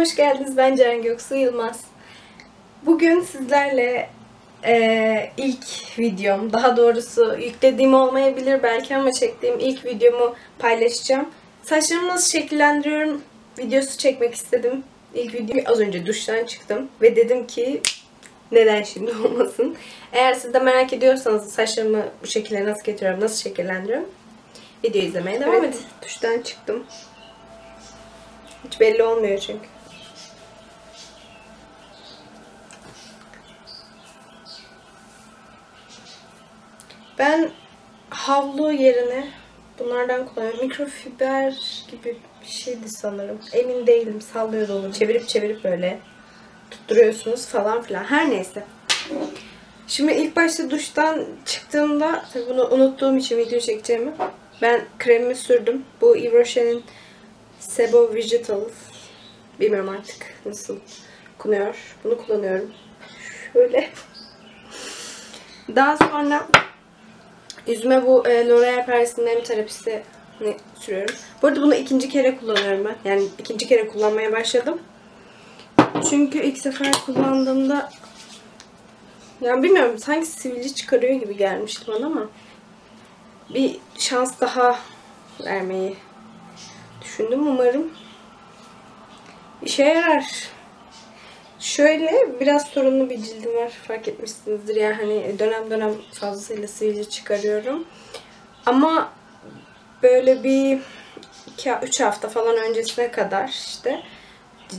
hoş geldiniz. Ben Ceren Göksu Yılmaz. Bugün sizlerle ilk videom, daha doğrusu yüklediğim olmayabilir belki ama çektiğim ilk videomu paylaşacağım. Saçlarımı nasıl şekillendiriyorum videosu çekmek istedim. İlk videoyu az önce duştan çıktım ve dedim ki neden şimdi olmasın. Eğer siz de merak ediyorsanız saçlarımı bu şekilde nasıl getiriyorum, nasıl şekillendiriyorum, video izlemeye devam edin. Duştan çıktım. Hiç belli olmuyor çünkü. Ben havlu yerine bunlardan kullanıyorum. Mikrofiber gibi bir şeydi sanırım. Emin değilim. Sallıyor da olur. Çevirip böyle tutturuyorsunuz falan filan. Her neyse. Şimdi ilk başta duştan çıktığımda, tabii bunu unuttuğum için video çekeceğimi, ben kremimi sürdüm. Bu Yves Rocher'in Sebo Vegetal. Bilmiyorum artık nasıl okunuyor. Bunu kullanıyorum. Şöyle. Daha sonra yüzüme bu L'Oreal Paris'in nem terapisini sürüyorum. Bu arada bunu ikinci kere kullanıyorum ben. Yani ikinci kere kullanmaya başladım. Çünkü ilk sefer kullandığımda yani bilmiyorum, sanki sivilce çıkarıyor gibi gelmişti bana ama bir şans daha vermeyi düşündüm. Umarım işe yarar. Şöyle biraz sorunlu bir cildim var, fark etmişsinizdir. Yani hani dönem dönem fazlasıyla sivilce çıkarıyorum. Ama böyle bir 2-3 hafta falan öncesine kadar işte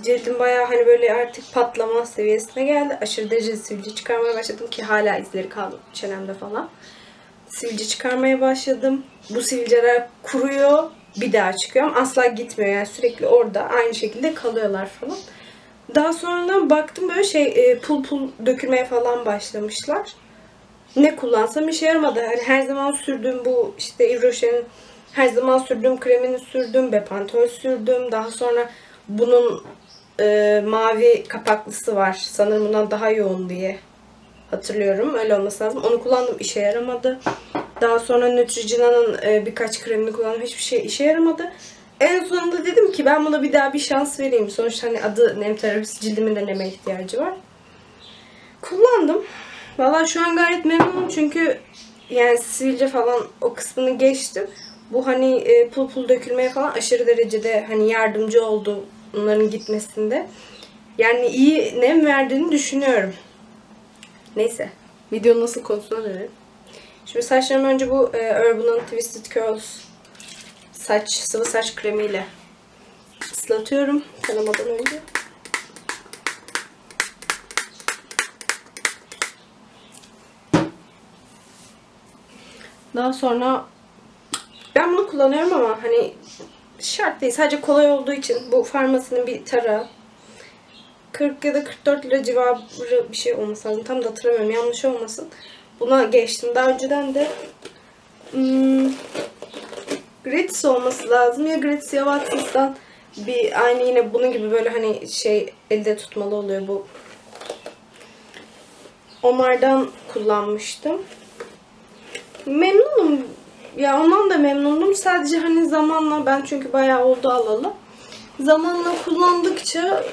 cildim bayağı hani böyle artık patlama seviyesine geldi. Aşırı derecede sivilce çıkarmaya başladım ki hala izleri kaldı çenemde falan. Sivilce çıkarmaya başladım. Bu sivilceler kuruyor, bir daha çıkıyor ama asla gitmiyor. Yani sürekli orada aynı şekilde kalıyorlar falan. Daha sonra baktım böyle pul dökülmeye falan başlamışlar. Ne kullansam işe yaramadı. Yani her zaman sürdüğüm bu işte Yves Rocher'in her zaman sürdüğüm kremini sürdüm. Bepantol sürdüm. Daha sonra bunun mavi kapaklısı var. Sanırım bundan daha yoğun diye hatırlıyorum. Öyle olması lazım. Onu kullandım. İşe yaramadı. Daha sonra Neutrogena'nın birkaç kremini kullandım. Hiçbir şey işe yaramadı. En sonunda dedim ki ben buna bir daha bir şans vereyim. Sonuçta hani adı nem terapisi, cildimin de neme ihtiyacı var. Kullandım. Vallahi şu an gayet memnunum çünkü yani sivilce falan o kısmını geçtim. Bu hani pul dökülmeye falan aşırı derecede hani yardımcı oldu bunların gitmesinde. Yani iyi nem verdiğini düşünüyorum. Neyse. Videonun nasıl konusuna dönelim. Şimdi saçlarımı önce bu Urban'ın Twisted Curls sıvı saç kremiyle ıslatıyorum taramadan önce. Daha sonra ben bunu kullanıyorum ama hani şart değil. Sadece kolay olduğu için bu Farmasi'nin bir tarağı. 40 ya da 44 lira civarı bir şey olması lazım. Tam da hatırlamıyorum. Yanlış olmasın. Buna geçtim. Daha önceden de Gratis olması lazım. Ya Gratis ya Watsons'tan bir aynı yine bunun gibi böyle hani elde tutmalı oluyor bu. Onlardan kullanmıştım. Memnunum. Ya ondan da memnunum. Sadece hani zamanla ben çünkü bayağı oldu alalı. Zamanla kullandıkça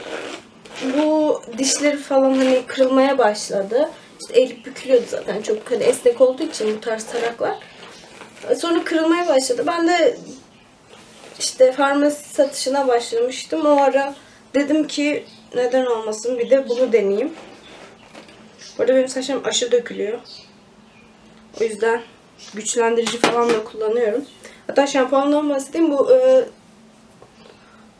bu dişleri falan hani kırılmaya başladı. İşte eğilip bükülüyordu zaten. Çok hani esnek olduğu için bu tarz taraklar. Sonra kırılmaya başladı. Ben de işte farmasi satışına başlamıştım. O ara dedim ki neden olmasın, bir de bunu deneyeyim. Burada benim saçlarım aşırı dökülüyor. O yüzden güçlendirici falan da kullanıyorum. Hatta şampuandan bahsedeyim. Bu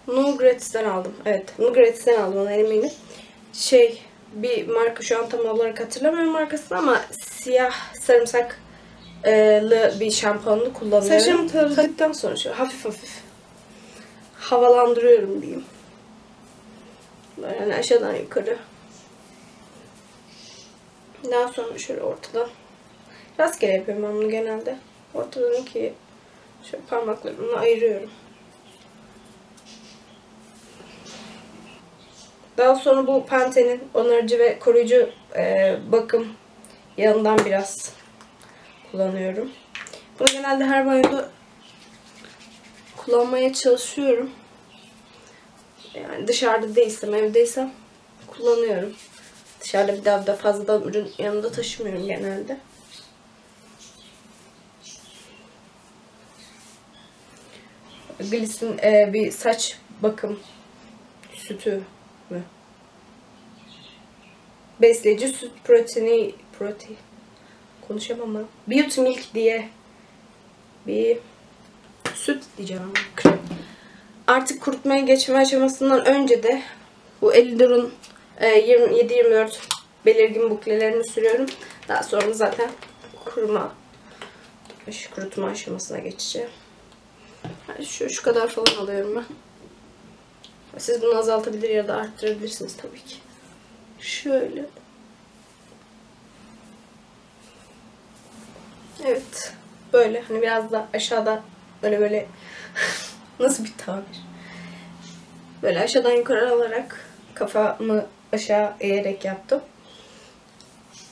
Nugratiz'den aldım. Evet, Nugratiz'den aldım, ona eminim. Bir marka, şu an tam olarak hatırlamıyorum markasını ama siyah sarımsaklı bir şampuanını kullanıyorum. Saçlarımı taradıktan sonra şöyle hafif havalandırıyorum diyeyim. Yani aşağıdan yukarı. Daha sonra şöyle ortadan. Rastgele yapıyorum ben bunu genelde. Ortadan ikiye şöyle parmaklarımla ayırıyorum. Daha sonra bu Pantene'in onarıcı ve koruyucu bakım yağından biraz kullanıyorum. Bunu genelde her banyoda kullanmaya çalışıyorum. Yani dışarıda değilsem, evdeysem kullanıyorum. Dışarıda bir daha da fazladan ürün yanımda taşımıyorum genelde. Gliss'in bir saç bakım sütü mü? Besleyici süt protein konuşamam ama Beauty Milk diye bir süt diyeceğim ama krem. Artık kurutmaya geçme aşamasından önce de bu Elidor'un 27-24 belirgin buklelerini sürüyorum. Daha sonra zaten kurutma aşamasına geçeceğim. Yani şu kadar falan alıyorum ben. Siz bunu azaltabilir ya da arttırabilirsiniz tabii ki. Şöyle. Evet. Böyle hani biraz da aşağıda böyle nasıl bir tabir? Böyle aşağıdan yukarı alarak kafamı aşağı eğerek yaptım.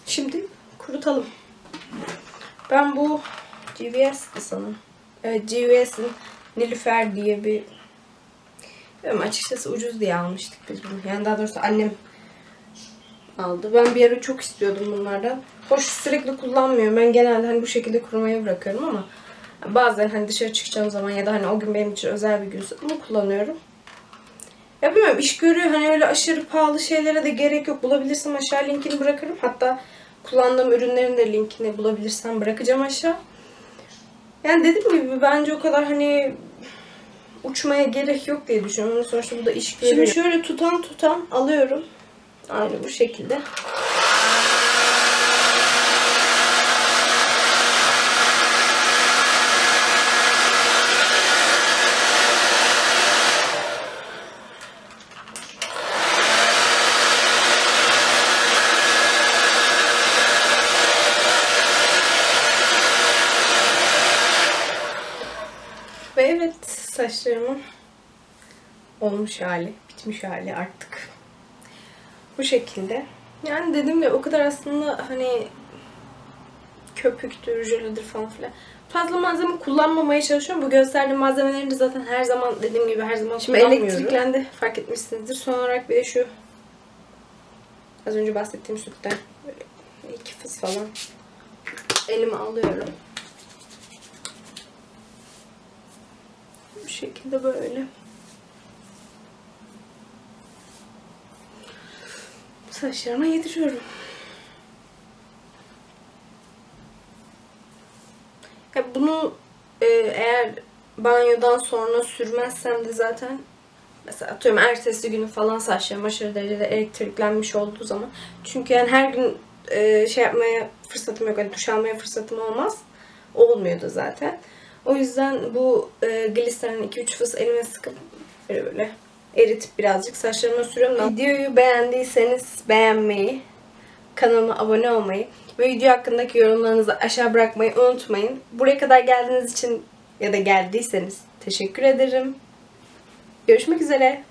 Şimdi kurutalım. Ben bu GVS'di sanırım. Evet, GVS'in Nilüfer diye bir açıkçası ucuz diye almıştık biz bunu. Yani daha doğrusu annem aldı. Ben bir ara çok istiyordum bunlardan. Hoş sürekli kullanmıyorum. Ben genelde hani bu şekilde kurumaya bırakıyorum ama bazen hani dışarı çıkacağım zaman ya da hani o gün benim için özel bir günse bunu kullanıyorum. Ya bilmiyorum, iş görüyor, hani öyle aşırı pahalı şeylere de gerek yok. Bulabilirsem aşağı linkini bırakırım. Hatta kullandığım ürünlerin de linkini bulabilirsem bırakacağım aşağı. Yani dediğim gibi bence o kadar hani uçmaya gerek yok diye düşünüyorum. Sonuçta bu da iş görüyor. Şimdi şöyle tutan alıyorum. Aynı bu şekilde. Ve evet, saçlarımın olmuş hali, bitmiş hali artık. Bu şekilde. Yani dediğim gibi o kadar aslında hani köpüktür, jöledir falan filan. Fazla malzeme kullanmamaya çalışıyorum. Bu gösterdiğim malzemelerini de zaten her zaman dediğim gibi her zaman şimdi kullanmıyorum. Elektriklendi, fark etmişsinizdir. Son olarak bir de şu az önce bahsettiğim sütten böyle 2 fıs falan elime alıyorum. Bu şekilde böyle. Saçlarıma yediriyorum. Ya bunu eğer banyodan sonra sürmezsem de zaten mesela atıyorum ertesi günü falan saçlarım aşırı derecede elektriklenmiş olduğu zaman, çünkü yani her gün şey yapmaya fırsatım yok. Yani duş almaya fırsatım olmaz. Olmuyordu zaten. O yüzden bu gliserin 2-3 fıs elime sıkıp böyle eritip birazcık saçlarıma sürüyorum. Videoyu beğendiyseniz beğenmeyi, kanalıma abone olmayı ve video hakkındaki yorumlarınızı aşağı bırakmayı unutmayın. Buraya kadar geldiğiniz için ya da geldiyseniz teşekkür ederim. Görüşmek üzere.